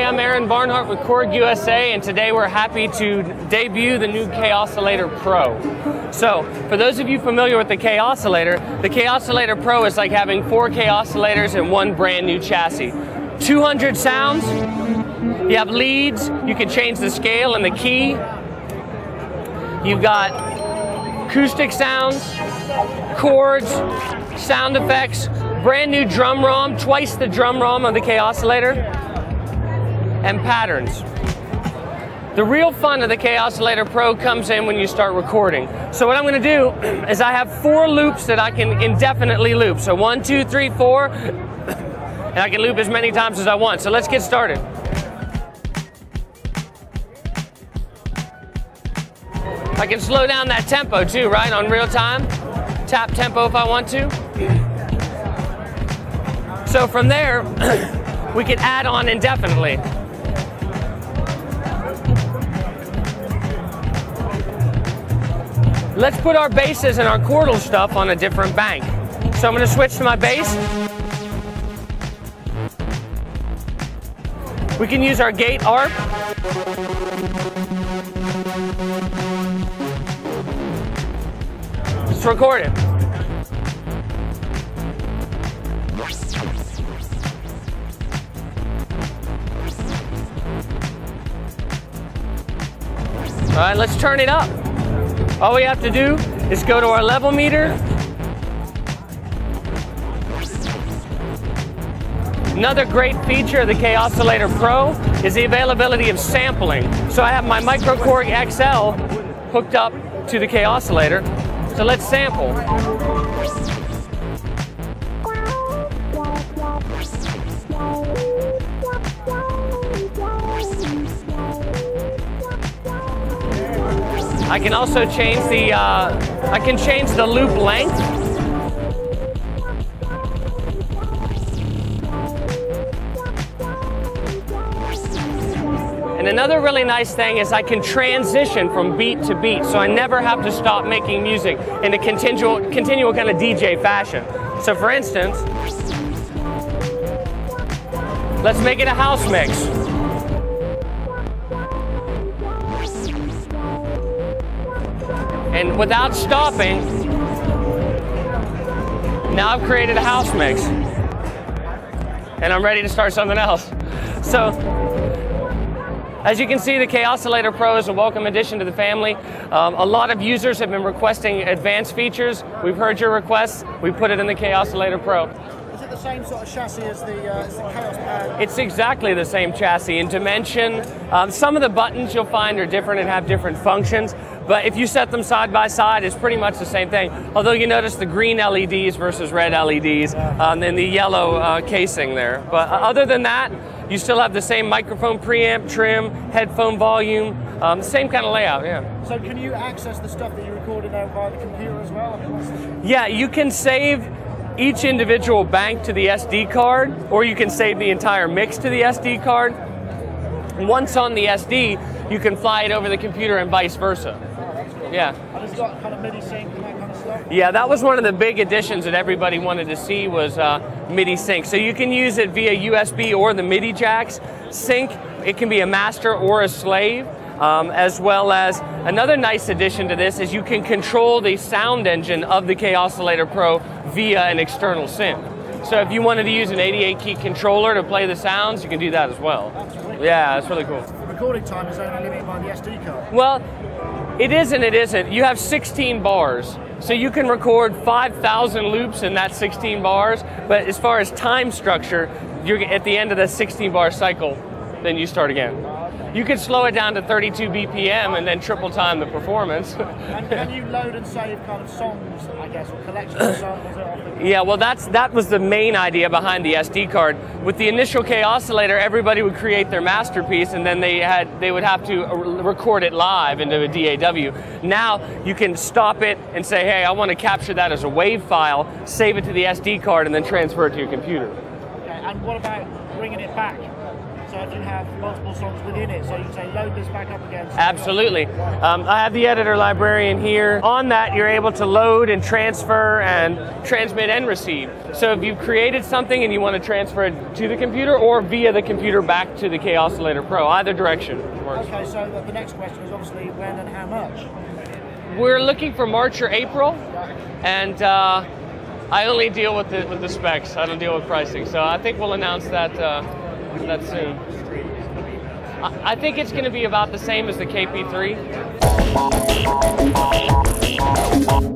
I'm Aaron Barnhart with Korg USA, and today we're happy to debut the new Kaossilator Pro. So, for those of you familiar with the Kaossilator Pro is like having 4 Kaossilators in one brand new chassis. 200 sounds, you have leads, you can change the scale and the key. You've got acoustic sounds, chords, sound effects, brand new drum ROM, twice the drum ROM of the Kaossilator, and patterns. The real fun of the Kaossilator Pro comes in when you start recording. So what I'm going to do is I have 4 loops that I can indefinitely loop. So 1, 2, 3, 4, and I can loop as many times as I want. So let's get started. I can slow down that tempo too, right, on real time. Tap tempo if I want to. So from there, we can add on indefinitely. Let's put our basses and our chordal stuff on a different bank. So I'm going to switch to my bass. We can use our gate ARP. Let's record it. All right, let's turn it up. All we have to do is go to our level meter. Another great feature of the Kaossilator Pro is the availability of sampling. So I have my Micro Korg XL hooked up to the Kaossilator. So let's sample. I can also change the loop length. And another really nice thing is I can transition from beat to beat, so I never have to stop making music in a continual kind of DJ fashion. So for instance, let's make it a house mix. And without stopping, now I've created a house mix. And I'm ready to start something else. So, as you can see, the Kaossilator Pro is a welcome addition to the family. A lot of users have been requesting advanced features. We've heard your requests. We put it in the Kaossilator Pro. Is it the same sort of chassis as the Kaos Pad? It's exactly the same chassis in dimension. Some of the buttons you'll find are different and have different functions. But if you set them side by side, it's pretty much the same thing. Although you notice the green LEDs versus red LEDs, and the yellow casing there. But other than that, you still have the same microphone preamp, trim, headphone volume, same kind of layout, yeah. So can you access the stuff that you recorded out via the computer as well? Yeah, you can save each individual bank to the SD card, or you can save the entire mix to the SD card. Once on the SD, you can fly it over the computer and vice versa. Yeah. And it's got kind of MIDI sync and that kind of stuff? Yeah, that was one of the big additions that everybody wanted to see was MIDI sync. So you can use it via USB or the MIDI jacks. Sync, it can be a master or a slave, as well as another nice addition to this is you can control the sound engine of the Kaossilator Pro via an external synth. So if you wanted to use an 88-key controller to play the sounds, you can do that as well. Yeah, that's really cool. The recording time is only limited by the SD card? Well, it is and it isn't. You have 16 bars, so you can record 5,000 loops in that 16 bars, but as far as time structure, you're at the end of the 16-bar cycle, then you start again. You could slow it down to 32 BPM and then triple time the performance. And can you load and save kind of songs, I guess, or collections of songs? Yeah, well that was the main idea behind the SD card. With the initial Kaossilator, everybody would create their masterpiece and then they would have to record it live into a DAW. Now you can stop it and say, hey, I want to capture that as a WAV file, save it to the SD card, and then transfer it to your computer. Okay, and what about bringing it back? So if you have multiple songs within it, so you can say load this back up again. Absolutely. I have the editor librarian here. On that, you're able to load and transfer and transmit and receive. So if you've created something and you want to transfer it to the computer or via the computer back to the Kaossilator Pro, either direction works. Okay, so the next question is obviously when and how much? We're looking for March or April, and I only deal with the specs. I don't deal with pricing, so I think we'll announce that that soon. I think it's going to be about the same as the KP3.